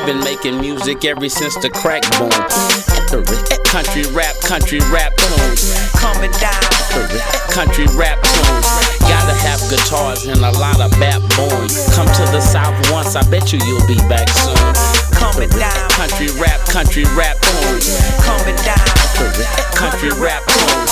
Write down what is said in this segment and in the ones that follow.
been making music ever since the crack boom. Country rap tunes. Coming down. Country rap tunes. Gotta have guitars and a lot of backbone. Come to the South once, I bet you'll be back soon. Coming down. Country rap tunes. Coming down. Country rap tunes.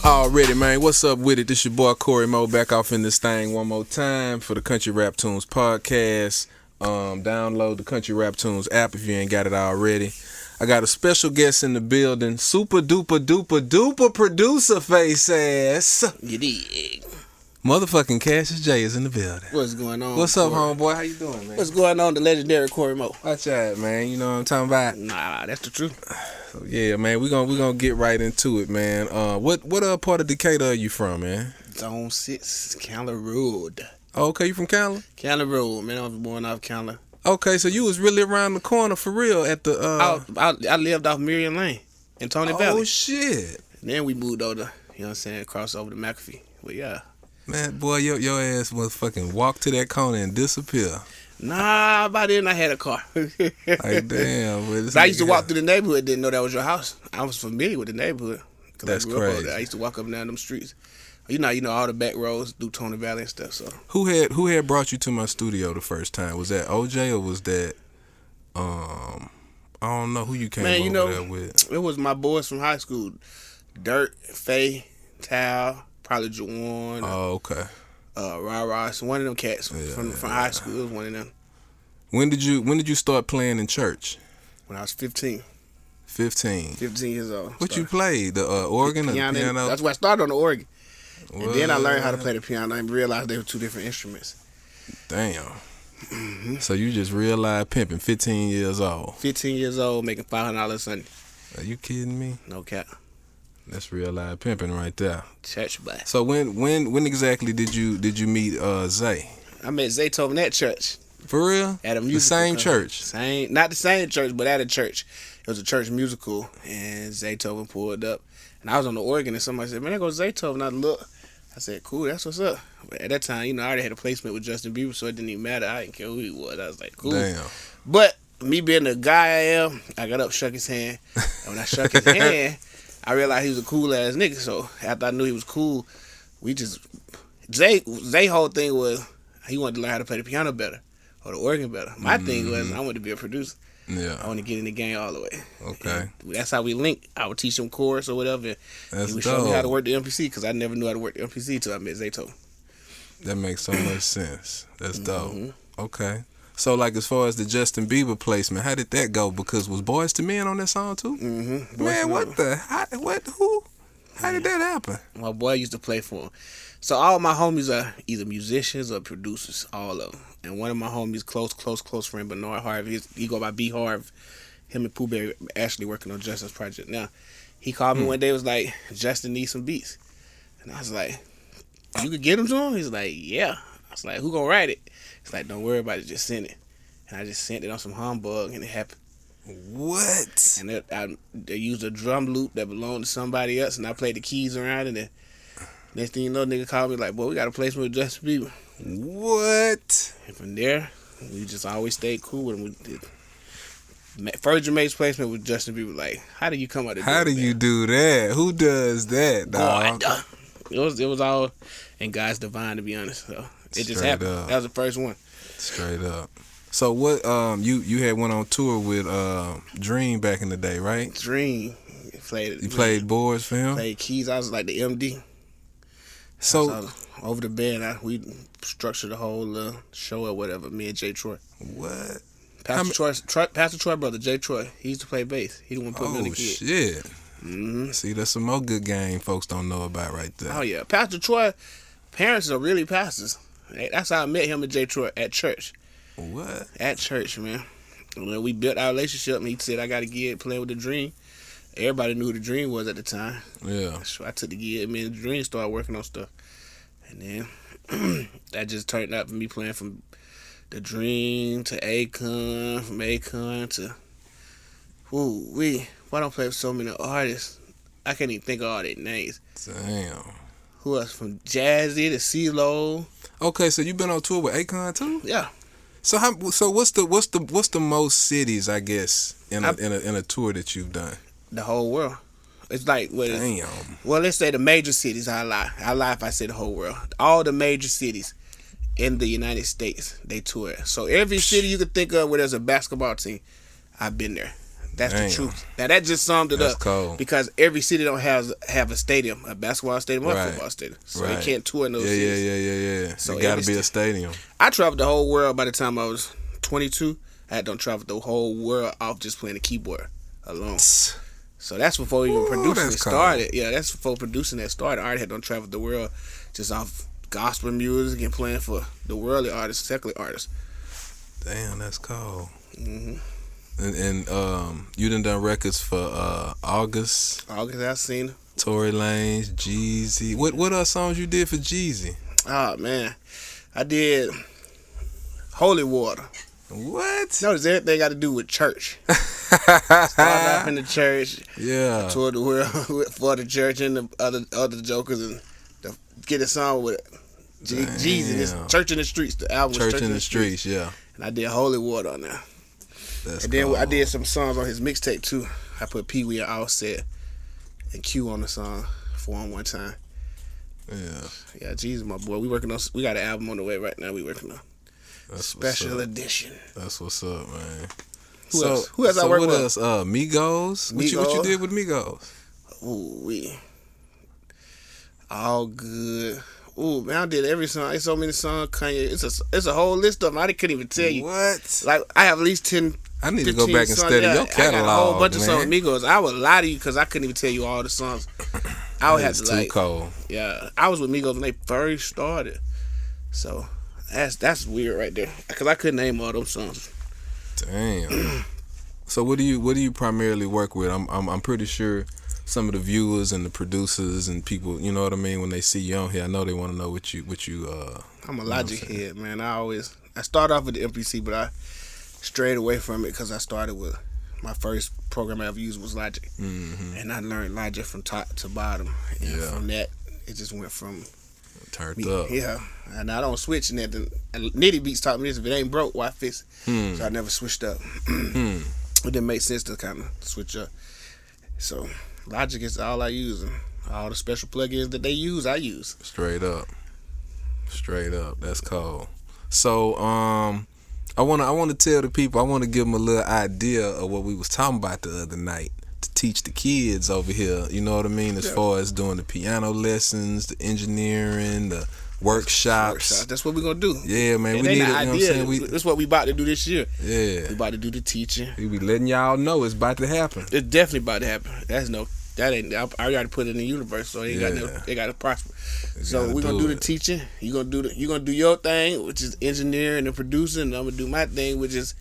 Already, man. What's up with it? This your boy Cory Mo back off in this thing one more time for the Country Rap Tunes podcast. Download the Country Rap Tunes app if you ain't got it already. I got a special guest in the building. Super duper producer face ass. You dig? Motherfucking Cassius Jay is in the building. What's going on? What's up, homeboy? How you doing, man? What's going on? The legendary Cory Mo. Watch out, man. You know what I'm talking about? Nah, that's the truth. So yeah, man, we gonna get right into it, man. What part of Decatur are you from, man? Zone 6, Candler Road. Oh, okay, you from Candler? Candler Road, man. I was born off Candler. Okay, so you was really around the corner for real at the I lived off Miriam Lane in Tony Valley. Oh shit. Then we moved over, you know what I'm saying, across over to McAfee. But yeah. Man, boy, your ass was fucking walk to that corner and disappear. Nah, by then I had a car. Like damn. But I used to walk through the neighborhood, didn't know that was your house. I was familiar with the neighborhood. That's crazy. I used to walk up and down them streets. You know all the back roads through Tony Valley and stuff. So who had brought you to my studio the first time? Was that OJ or was that I don't know who you came over there with? It was my boys from high school. Dirt, Faye, Tal, probably Jawan. Oh, okay. Ra, so one of them cats from high school. It was one of them. When did you start playing in church? When I was 15. 15 years old. What you played? The organ or the piano? That's why I started on the organ. What? And then I learned how to play the piano and realized they were two different instruments. Damn. Mm-hmm. So you just realized pimping 15 years old. 15 years old, making $500 a Sunday. Are you kidding me? No cap. That's real live pimping right there. Church boy. So when exactly did you meet Zay? I met Zaytoven at church. For real? At a musical. The same church? Not the same church, but at a church. It was a church musical, and Zaytoven pulled up. And I was on the organ, and somebody said, man, there goes Zaytoven. I look. I said, cool, that's what's up. But at that time, I already had a placement with Justin Bieber, so it didn't even matter. I didn't care who he was. I was like, cool. Damn. But me being the guy I am, I got up, shook his hand. And when I shook his hand, I realized he was a cool ass nigga. So after I knew he was cool, Zay whole thing was he wanted to learn how to play the piano better or the organ better. My thing was I wanted to be a producer. Yeah. I want to get in the game all the way. Okay. And that's how we linked. I would teach him chorus or whatever. That's he would dope. show me how to work the MPC because I never knew how to work the MPC until I met Zaytoven. That makes so much sense. That's dope. Okay. So like as far as the Justin Bieber placement, how did that go? Because was Boys to Men on that song too? Mm-hmm. Man, what the? Who? How did that happen? My boy used to play for him. So all my homies are either musicians or producers, all of them. And one of my homies, close friend, Bernard Harvey, he go by B. Harv. Him and Pooh Bear actually working on Justin's project now. He called me one day, was like, Justin needs some beats. And I was like, you could get them to him? He's like, yeah. I was like, who gonna write it? He's like, don't worry about it, just send it. And I just sent it on some humbug, and it happened. What? And they used a drum loop that belonged to somebody else, and I played the keys around, and then next thing you know, nigga called me like, boy, we got a placement with Justin Bieber. What? And from there, we just always stayed cool with him. First Jermaine's placement with Justin Bieber, like, how do you come out of How do you do that? Who does that, dog? God. It was all in God's divine, to be honest. So it just happened. That was the first one. Straight up. So what? You had went on tour with Dream back in the day, right? Dream. You played boards for him. Played keys. I was like the MD. So over the band, we structured the whole show or whatever. Me and Jay Troy. What? Pastor Troy brother Jay Troy. He used to play bass. He the one put me in the kid. Shit. Mm-hmm. See, that's some more good game folks don't know about right there. Oh yeah, Pastor Troy. Parents are really pastors. That's how I met him and Jay Troy at church. What? At church, man. When we built our relationship, and he said I got to get playing with the Dream. Everybody knew who the Dream was at the time. Yeah. So I took the gig. Me and the Dream started working on stuff, and then that just turned out for me playing from the Dream to Akon, from Akon to why don't I play with so many artists? I can't even think of all their names. Damn. Who else? From Jazzy to CeeLo. Okay, so you been on tour with Akon too? Yeah. So what's the most cities, I guess, in a tour that you've done? The whole world. It's like Damn. Well, let's say the major cities. I lie if I say the whole world. All the major cities in the United States, they tour. So every city you could think of where there's a basketball team, I've been there. That's Damn. the truth. Now that just summed it That's up. cold. Because every city don't have a stadium, a basketball stadium or a Right. football stadium. So Right. they can't tour in those cities. Yeah. So it got to every be a stadium. I traveled the whole world by the time I was 22. I had done travel the whole world off just playing the keyboard alone. So that's before even producing that's it cold. started. Yeah, that's before producing that started. I already had done travel the world just off gospel music and playing for the worldly artists, secular artists. Damn, that's cold. Mm-hmm. And you done records for August, I've seen. Tory Lanez, Jeezy. What are songs you did for Jeezy? Oh man, I did Holy Water. What? Notice everything got to do with church. Started off in the church. Yeah. I toured the world for the church and the other jokers and get a song with Jeezy. This Church in the Streets. The album was Church in the Streets. Yeah. And I did Holy Water on there. That's And then cold. I did some songs on his mixtape too. I put Pee Wee and Offset and Q on the song for him one time. Yeah, Jeezy, my boy. We got an album on the way right now. We working on special edition. That's what's up, man. Who else I work with? What else? Migos. What you did with Migos? Ooh, all good. Ooh, man, I did every song. There's so many songs. Kanye. It's a whole list of them. I couldn't even tell you. What? Like I have at least 10. I need to go 15 back and songs. study Yeah, your catalog, I got a whole bunch of songs man. with Migos. I would lie to you because I couldn't even tell you all the songs. I would have to too cold. Yeah, I was with Migos when they first started. So that's weird right there because I couldn't name all those songs. Damn. So what do you primarily work with? I'm pretty sure some of the viewers and the producers and people, you know what I mean, when they see you on here, I know they want to know what you I'm a Logic head, man. I started off with the MPC, but I strayed away from it because I started with my first program I ever used was Logic, and I learned Logic from top to bottom. And from that, it just went from turned up. Yeah, and I don't switch. And Nitty Beats taught me this: if it ain't broke, why fix it? So I never switched up. It didn't make sense to kind of switch up. So Logic is all I use, and all the special plugins that they use, I use. Straight up. That's cold. So I want to tell the people. I want to give them a little idea of what we was talking about the other night to teach the kids over here. You know what I mean? As far as doing the piano lessons, the engineering, the workshops. That's what we're gonna do. Yeah, man. And we need it. You know what I'm idea. saying? That's what we about to do this year. Yeah. We about to do the teaching. We be letting y'all know it's about to happen. It's definitely about to happen. That ain't. I already put it in the universe, so they got to prosper. So we're gonna do the teaching. You gonna do your thing, which is engineering and producing. And I'm gonna do my thing, which is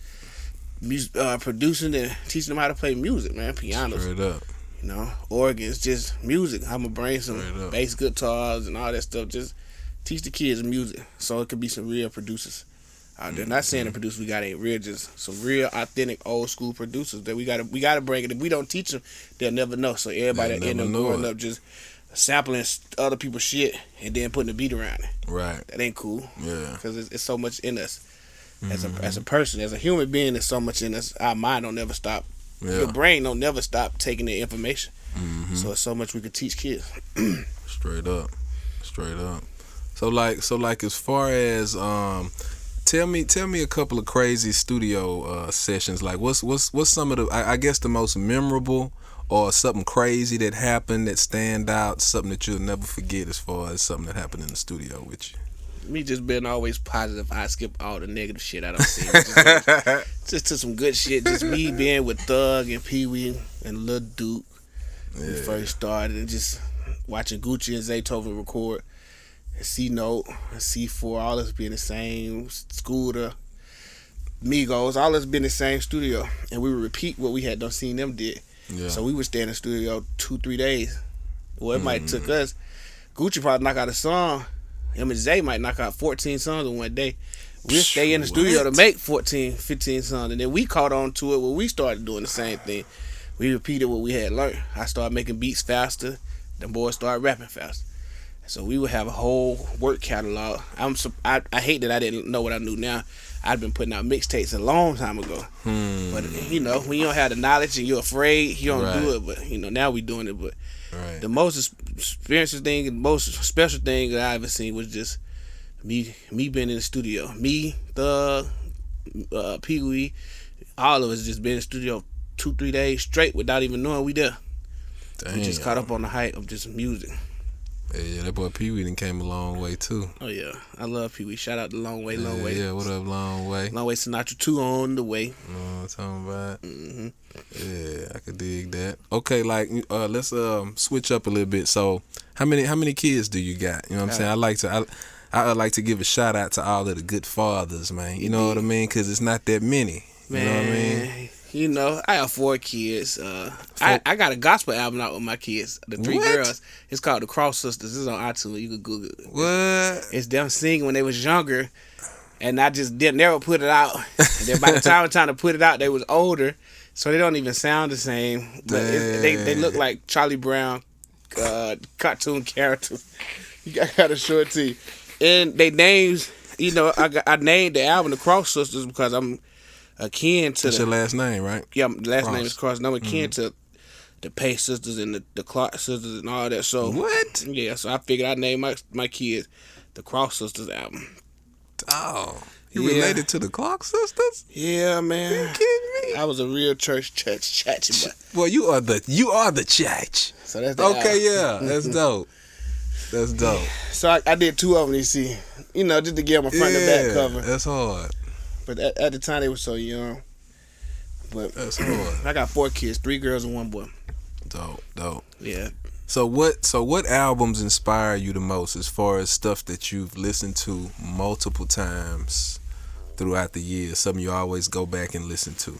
producing and teaching them how to play music, man. Pianos, Straight up. you know, organs, just music. I'm gonna bring some bass guitars and all that stuff. Just teach the kids music, so it could be some real producers out there. Not saying the producers we got ain't real, just some real authentic old school producers that we gotta bring it. If we don't teach them, they'll never know. So everybody that end up growing up just sampling other people's shit and then putting a beat around it. Right. That ain't cool. Yeah. Because it's so much in us as a person, as a human being. There's so much in us. Our mind don't never stop. Yeah. Your brain don't never stop taking the information. So it's so much we could teach kids. Straight up. So like as far as tell me a couple of crazy studio sessions. Like what's some of the I guess the most memorable or something crazy that happened that stand out, something that you'll never forget as far as something that happened in the studio with you. Me just being always positive. I skip all the negative shit I don't see. Just to some good shit. Just me being with Thug and Pee Wee and Lil Duke when we first started, and just watching Gucci and Zaytoven record. And C-Note and C4, all us being the same. Scooter, Migos, all us being the same studio. And we would repeat what we had done seen them did. Yeah. So we would stay in the studio 2-3 days. Well, it might took us. Gucci probably knock out a song. Him and Zay might knock out 14 songs in one day. We'll stay in the studio to make 14, 15 songs. And then we caught on to it when we started doing the same thing. We repeated what we had learned. I started making beats faster. Them boys started rapping faster. So we would have a whole work catalog. I hate that I didn't know what I knew now. I'd been putting out mixtapes a long time ago. But you know, when you don't have the knowledge and you're afraid, you don't do it. But you know, now we doing it. But the most experiencing thing and most special thing that I ever seen was just me being in the studio. Me, Thug, Pee Wee, all of us just been in the studio 2-3 days straight without even knowing we there. Damn. We just caught up on the hype of just music. Yeah, that boy Pee Wee done came a long way too. Oh yeah, I love Pee Wee. Shout out to Long Way, Long Way. Yeah, what up, Long Way? Long Way Sinatra 2 on the way. You know what I'm talking about? Yeah, I could dig that. Okay, like let's switch up a little bit. So, how many kids do you got? You know what I'm saying? I like to give a shout out to all of the good fathers, man. You know what I mean? Because it's not that many. Man, you know what I mean? You know, I have 4 kids. I got a gospel album out with my kids, the 3 girls. It's called The Cross Sisters. It's on iTunes. You can Google it. What? It's them singing when they was younger, and I just didn't never put it out. And then by the time I'm trying to put it out, they was older, so they don't even sound the same. But they look like Charlie Brown cartoon characters. You got to show it to you. And they names, you know, I named the album The Cross Sisters because I'm akin to That's your last name, right? Yeah, last name is Cross. And I'm akin to the Pace sisters and the Clark sisters and all that. So what? Yeah, so I figured I'd name my kids the Cross Sisters album. Oh, you related to the Clark sisters? Yeah, man. Are you kidding me? I was a real church boy. Well, you are the church. So that's the okay. album. Yeah, that's dope. That's dope. So I did 2 of them. You see, you know, just to get them a front and back cover. That's hard. But at the time they were so young. But that's hard. I got 4 kids, 3 girls and 1 boy. Dope. Yeah. So what albums inspire you the most as far as stuff that you've listened to multiple times throughout the years? Something you always go back and listen to.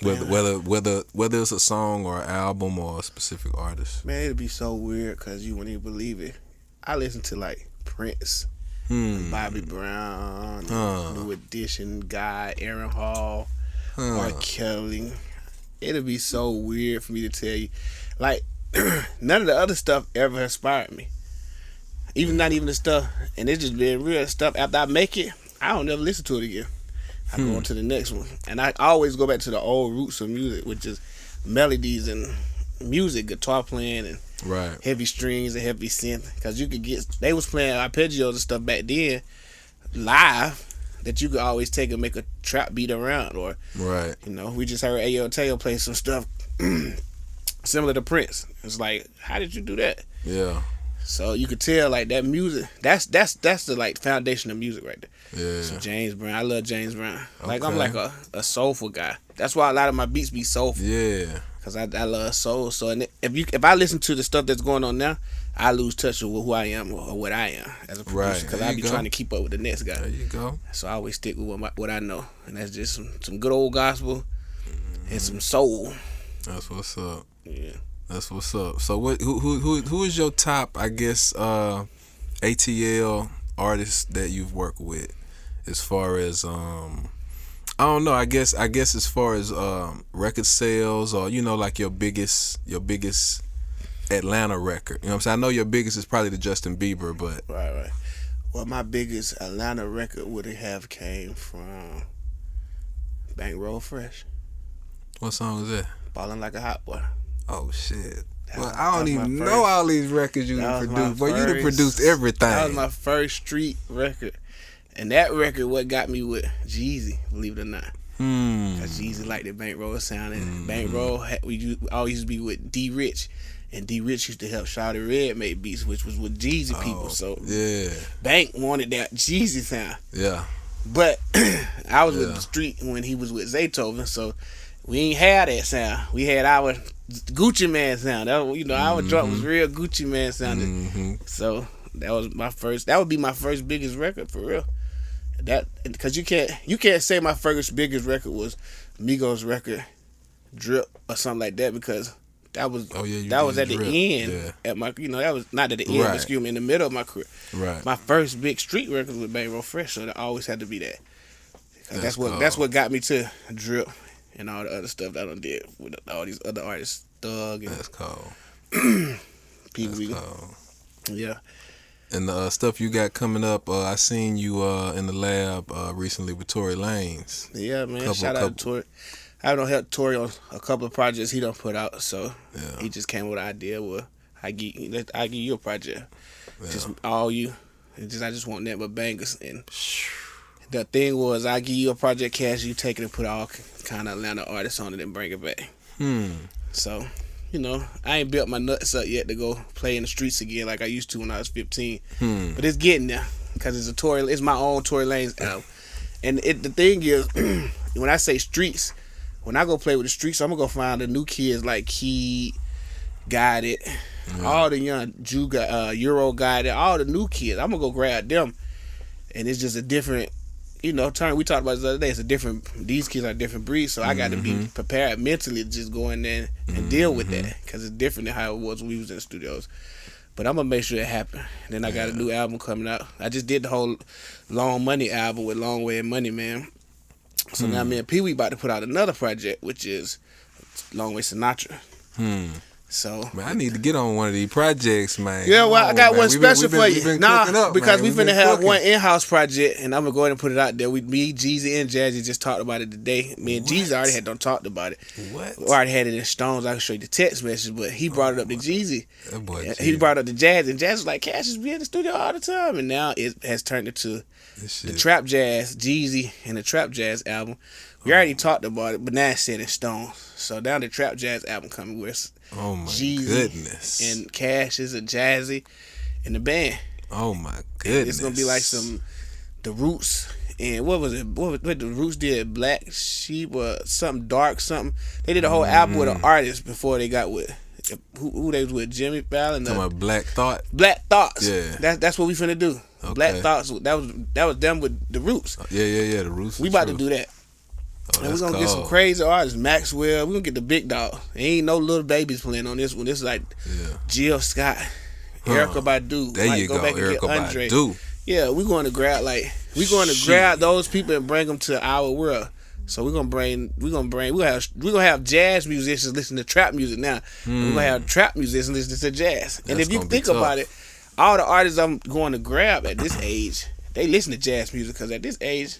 Whether it's a song or an album or a specific artist. Man, it'd be so weird because you wouldn't even believe it. I listen to like Prince. Bobby Brown, New Edition, Guy, Aaron Hall, R. Kelly. It'll be so weird for me to tell you. Like, none of the other stuff ever inspired me. Not even the stuff, and it's just been real stuff. After I make it, I don't never listen to it again. I go on to the next one. And I always go back to the old roots of music, which is melodies and music, guitar playing and heavy strings and heavy synth, because you could they was playing arpeggios and stuff back then live that you could always take and make a trap beat around, or you know, we just heard Ayo Teo play some stuff similar to Prince. It's like, how did you do that? Yeah. So you could tell like that music, that's the like foundation of music right there. Yeah. So James Brown, I love James Brown. Like I'm like a soulful guy. That's why a lot of my beats be soulful. Yeah. Cause I love soul. So if I listen to the stuff that's going on now, I lose touch with who I am or what I am as a producer. Cause I be trying to keep up with the next guy. There you go. So I always stick with what I know, and that's just some good old gospel and some soul. That's what's up. Yeah. That's what's up. So who is your top, I guess, ATL artists that you've worked with, as far as I don't know, I guess as far as record sales, or you know, like your biggest Atlanta record. You know what I'm saying? I know your biggest is probably the Justin Bieber, but right. Well, my biggest Atlanta record would have came from Bankroll Fresh. What song is that? Ballin' Like a Hot Boy. Oh shit. Well, I don't even know all these records you done produced. Boy, you done produced everything. That was my first street record. And that record what got me with Jeezy, believe it or not. Because Jeezy liked the Bankroll sound. And Bankroll, we always used to be with D Rich. And D Rich used to help Shawty Red make beats, which was with Jeezy people. So yeah, Bank wanted that Jeezy sound. Yeah. But I was with the street when he was with Zaytoven, so we ain't had that sound. We had our Gucci Man sound. That, you know, our drum was real Gucci Man sounding. So that was my first. That would be my first biggest record for real. That, because you can't say my first biggest record was Migos record, Drip or something like that, because that was at the end at my, you know, that was not at the end, but excuse me, in the middle of my career. Right. My first big street record was Bankroll Fresh, so that always had to be that. That's what got me to Drip and all the other stuff that I done did with all these other artists, Thug and that's cool. Pee Wee. Yeah. And the stuff you got coming up, I seen you in the lab recently with Tory Lanez. Yeah, man. Shout out to Tory. I don't help Tory on a couple of projects he don't put out, so he just came with an idea. Well, I give you a project, just all you. I just want that but bangers. And the thing was, I give you a project, Cash, you take it and put all kind of Atlanta artists on it and bring it back. So, I ain't built my nuts up yet to go play in the streets again like I used to when I was 15. But it's getting there because it's my own Tory Lanez album. And the thing is, when I say streets, when I go play with the streets, I'm gonna go find the new kids like Key, Got It, all the young Euro Got It, all the new kids. I'm gonna go grab them, and it's just a different. Turn. We talked about this the other day. It's a different. These kids are a different breed, so I got to be prepared mentally to just go in there and deal with that because it's different than how it was when we was in the studios. But I'm gonna make sure it happen. And then I got a new album coming out. I just did the whole Long Money album with Long Way of Money, man. So now me and Pee Wee about to put out another project, which is Long Way Sinatra. So man, I need to get on one of these projects, man. Yeah, well, I got one special for you. Because we finna have cooking. one in-house project, and I'm gonna go ahead and put it out there. Me, Jeezy, and Jazzy just talked about it today. Me and Jeezy already had talked about it. What? We already had it in Stones. I can show you the text message, but he brought it up to Jeezy. That boy He brought it up to Jazz, and Jazz was like, Cassius be in the studio all the time, and now it has turned into the Trap Jazz, Jeezy, and the Trap Jazz album. We already talked about it, but now it's set in stone. So now the Trap Jazz album coming with Jeezy goodness. and Cassius and Jazzy and the band. Oh my goodness. It's gonna be like the Roots and what was it? What the Roots did? Black Sheep or something dark something. They did a whole album with an artist before they got with who they was with, Jimmy Fallon. Talking about Black Thought. Black Thoughts. Yeah. That's what we finna do. Okay. Black Thoughts. That was them with the Roots. Yeah. The Roots. We about to do that. And we're gonna get some crazy artists. Maxwell. We're gonna get the big dog. Ain't no little babies playing on this one. This is like Jill Scott, Erykah Badu. There you go. Back and get Andre. Badu. Yeah, we're going to grab those people and bring them to our world. So we're gonna have jazz musicians listen to trap music now. We're gonna have trap musicians listen to jazz. And if you think about it, all the artists I'm going to grab at this age, they listen to jazz music because at this age,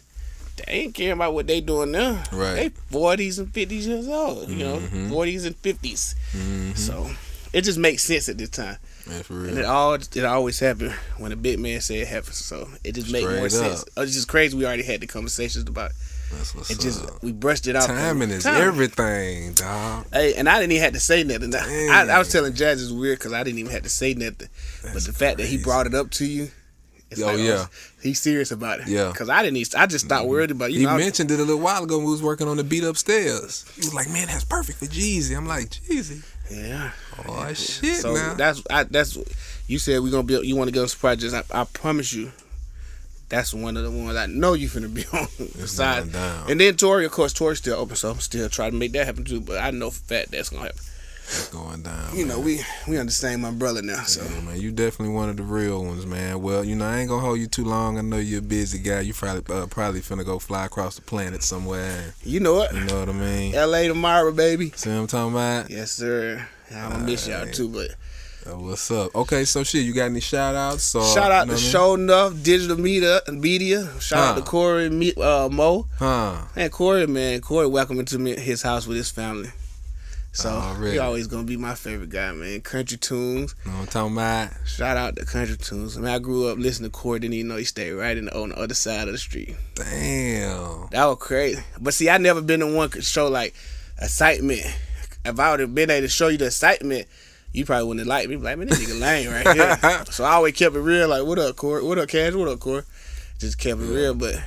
they ain't caring about what they doing now. Right. They 40s and 50s years old. 40s and 50s. So it just makes sense at this time. Man, for real. And it always happened when a big man said it happened. So it just makes more sense. It's just crazy. We already had the conversations about it. That's what's up. We brushed it out. Timing is everything, dog. Hey, and I didn't even have to say nothing. I was telling Jazz it's weird because I didn't even have to say nothing. But the fact that he brought it up to you. He's serious about it. Yeah. Because I just stopped worried about it. He mentioned it a little while ago when we was working on the beat upstairs. He was like, man, that's perfect for Jeezy. I'm like, Jeezy? Yeah. Oh, shit, so now. That's you said we're going to you want to get on some projects. I promise you, that's one of the ones I know you finna be on. Besides, and then Tory, of course, Tory's still open, so I'm still trying to make that happen too. But I know for fact that's going to happen. It's going down. We understand my brother now. So yeah, man, you definitely one of the real ones, man. Well, I ain't gonna hold you too long. I know you're a busy guy. You probably finna go fly across the planet somewhere. You know it. You know what I mean? L.A. tomorrow, baby. See what I'm talking about? Yes, sir. I'm gonna miss y'all too, but. What's up? Okay, so shit, you got any shout outs? Shout out to Show Enough Digital Media. Shout out to Cory Mo. Man, Cory welcome into his house with his family. So he always gonna be my favorite guy, man. Country tunes. You know what I'm talking about? Shout out to country tunes. I mean, I grew up listening to Cory, didn't even know he stayed right on the other side of the street. Damn. That was crazy. But see, I never been the one could show like excitement. If I would have been able to show you the excitement, you probably wouldn't have liked me. Like, man, this nigga lame right here. So I always kept it real. Like, what up, Cory? What up, Cash? What up, Cory? Just kept it real. But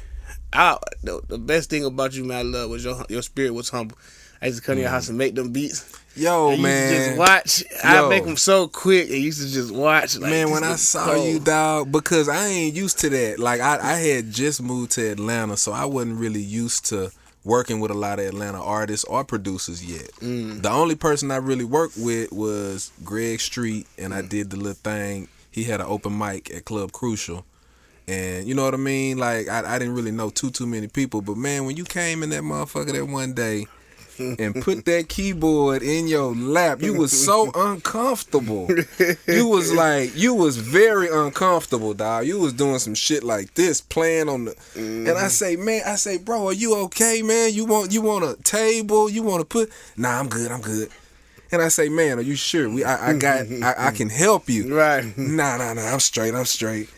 the best thing about you, man, I love was your spirit was humble. I used to come to your house and make them beats. Yo, and man. You used to just watch. I make them so quick. And you used to just watch. Like, man, when I saw you, dog, because I ain't used to that. Like, I had just moved to Atlanta, so I wasn't really used to working with a lot of Atlanta artists or producers yet. The only person I really worked with was Greg Street, and I did the little thing. He had an open mic at Club Crucial. And you know what I mean? Like, I didn't really know too many people. But, man, when you came in that motherfucker that one day, and put that keyboard in your lap. You was so uncomfortable. You was very uncomfortable, dog. You was doing some shit like this, playing on the. And I say, bro, are you okay, man? You want a table? You want to put? Nah, I'm good. And I say, man, are you sure? I can help you. Right. Nah, I'm straight.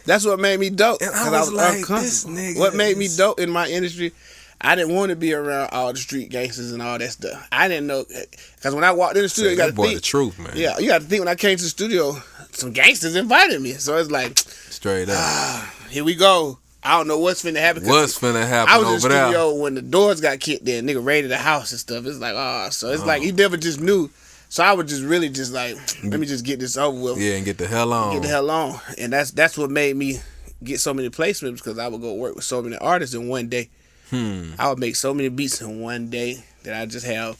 That's what made me dope. And I was like, this nigga. What made me dope in my industry, I didn't want to be around all the street gangsters and all that stuff. I didn't know, because when I walked in the studio, you got to think. The truth, man. Yeah, you got to think when I came to the studio, some gangsters invited me. So it's like, straight up. Here we go. I don't know what's finna happen. I was in the studio when the doors got kicked in, nigga raided the house and stuff. It's like, so it's like, he never just knew. So I was just really just like, let me just get this over with. Yeah, and get the hell on. And that's what made me get so many placements, because I would go work with so many artists in one day. I would make so many beats in one day that I just have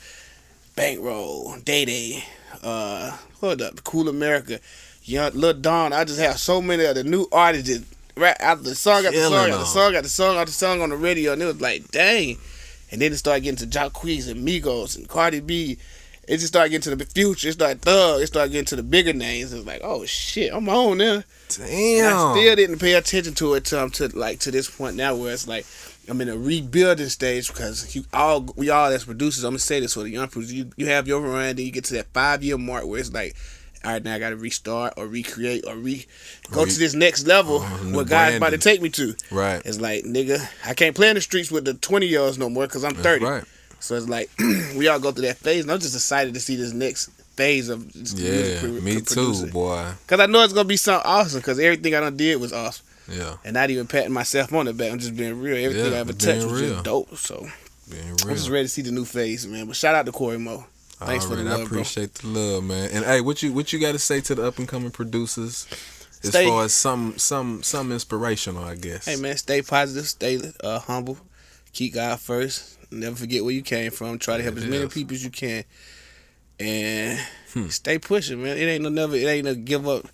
Bankroll, Day, hold up, Cool America, Young Lil Don. I just have so many of the new artists that right after the song got the song on the radio, and it was like, dang. And then it started getting to Jacquees and Migos and Cardi B. It just started getting to the Future. It started Thug. It started getting to the bigger names. It was like, oh shit, I'm on there. Damn. And I still didn't pay attention to it till I'm to this point now, where it's like I'm in a rebuilding stage, because we all as producers, I'm gonna say this for the young producers, you have your run, then you get to that 5-year mark where it's like, all right, now I gotta restart or recreate or go to this next level where God's about to take me to. Right. It's like, nigga, I can't play in the streets with the 20-year-olds no more, because I'm 30. Right. So it's like, we all go through that phase, and I'm just excited to see this next phase of me too, boy. Because I know it's going to be something awesome, because everything I done did was awesome. Yeah. And not even patting myself on the back. I'm just being real. Everything I ever touched was just dope. So I'm just ready to see the new phase, man. But shout out to Cory Mo. Thanks for the love, I appreciate the love, man. And hey, what you got to say to the up and coming producers? As far as some inspirational, I guess. Hey man, stay positive, stay humble, keep God first. Never forget where you came from. Try to help as many people as you can, and stay pushing, man. It ain't no give up.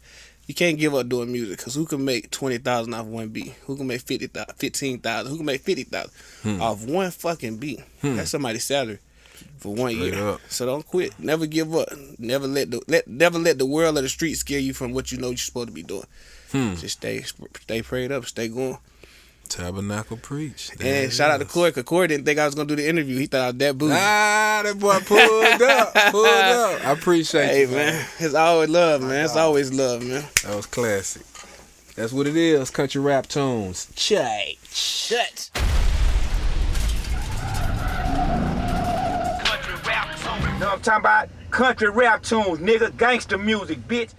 You can't give up doing music, because who can make 20,000 off one beat? Who can make 15,000? Who can make 50,000 off one fucking beat? That's somebody's salary for 1 year. Up. So don't quit. Never give up. Never let the world or the street scare you from what you know you're supposed to be doing. Just stay prayed up. Stay going. Tabernacle preach. And shout out to Cory, because Cory didn't think I was going to do the interview. He thought I was that boozy. That boy pulled up. I appreciate you, man. It's always love, man. It's always love, man. That was classic. That's what it is. Country rap tunes. Shut. Know what I'm talking about? Country rap tunes, nigga. Gangster music, bitch.